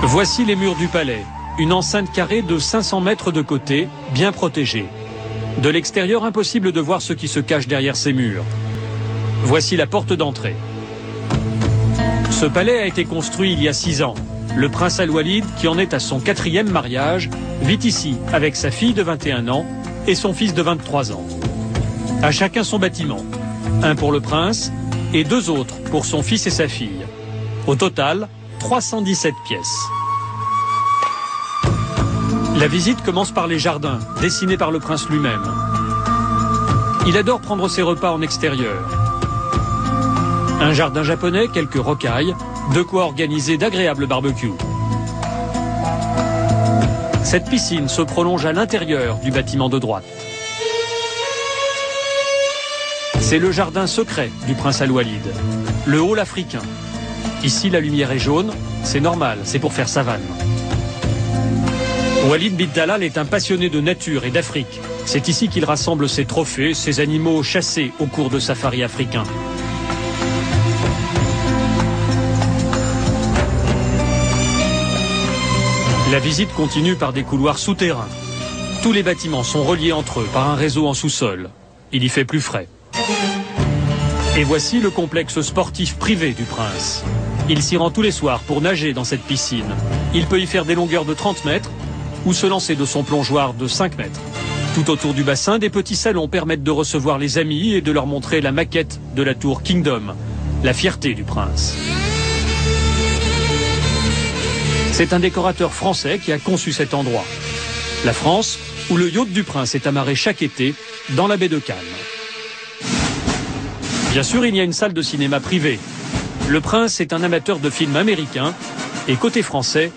Voici les murs du palais, une enceinte carrée de 500 mètres de côté, bien protégée. De l'extérieur, impossible de voir ce qui se cache derrière ces murs. Voici la porte d'entrée. Ce palais a été construit il y a 6 ans. Le prince Al-Walid, qui en est à son 4e mariage, vit ici avec sa fille de 21 ans et son fils de 23 ans. À chacun son bâtiment. Un pour le prince et 2 autres pour son fils et sa fille. Au total, 317 pièces. La visite commence par les jardins, dessinés par le prince lui-même. Il adore prendre ses repas en extérieur. Un jardin japonais, quelques rocailles, de quoi organiser d'agréables barbecues. Cette piscine se prolonge à l'intérieur du bâtiment de droite. C'est le jardin secret du prince Al-Walid, le hall africain. Ici, la lumière est jaune, c'est normal, c'est pour faire savane. Walid bin Talal est un passionné de nature et d'Afrique. C'est ici qu'il rassemble ses trophées, ses animaux chassés au cours de safaris africains. La visite continue par des couloirs souterrains. Tous les bâtiments sont reliés entre eux par un réseau en sous-sol. Il y fait plus frais. Et voici le complexe sportif privé du prince. Il s'y rend tous les soirs pour nager dans cette piscine. Il peut y faire des longueurs de 30 mètres ou se lancer de son plongeoir de 5 mètres. Tout autour du bassin, des petits salons permettent de recevoir les amis et de leur montrer la maquette de la tour Kingdom, la fierté du prince. C'est un décorateur français qui a conçu cet endroit. La France, où le yacht du prince est amarré chaque été dans la baie de Cannes. Bien sûr, il y a une salle de cinéma privée. Le prince est un amateur de films américains et côté français,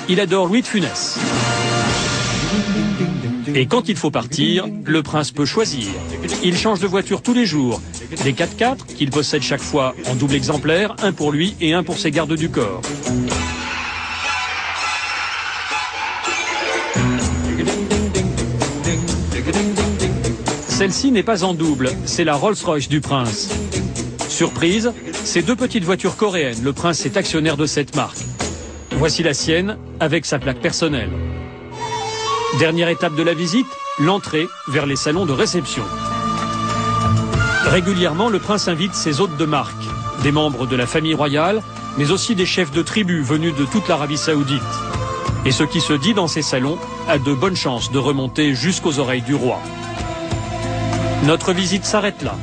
il adore Louis de Funès. Et quand il faut partir, le prince peut choisir. Il change de voiture tous les jours. Des 4x4 qu'il possède chaque fois en double exemplaire, un pour lui et un pour ses gardes du corps. Celle-ci n'est pas en double, c'est la Rolls-Royce du prince. Surprise, c'est 2 petites voitures coréennes, le prince est actionnaire de cette marque. Voici la sienne, avec sa plaque personnelle. Dernière étape de la visite, l'entrée vers les salons de réception. Régulièrement, le prince invite ses hôtes de marque, des membres de la famille royale, mais aussi des chefs de tribu venus de toute l'Arabie Saoudite. Et ce qui se dit dans ces salons a de bonnes chances de remonter jusqu'aux oreilles du roi. Notre visite s'arrête là.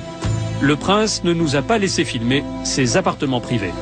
Le prince ne nous a pas laissé filmer ses appartements privés.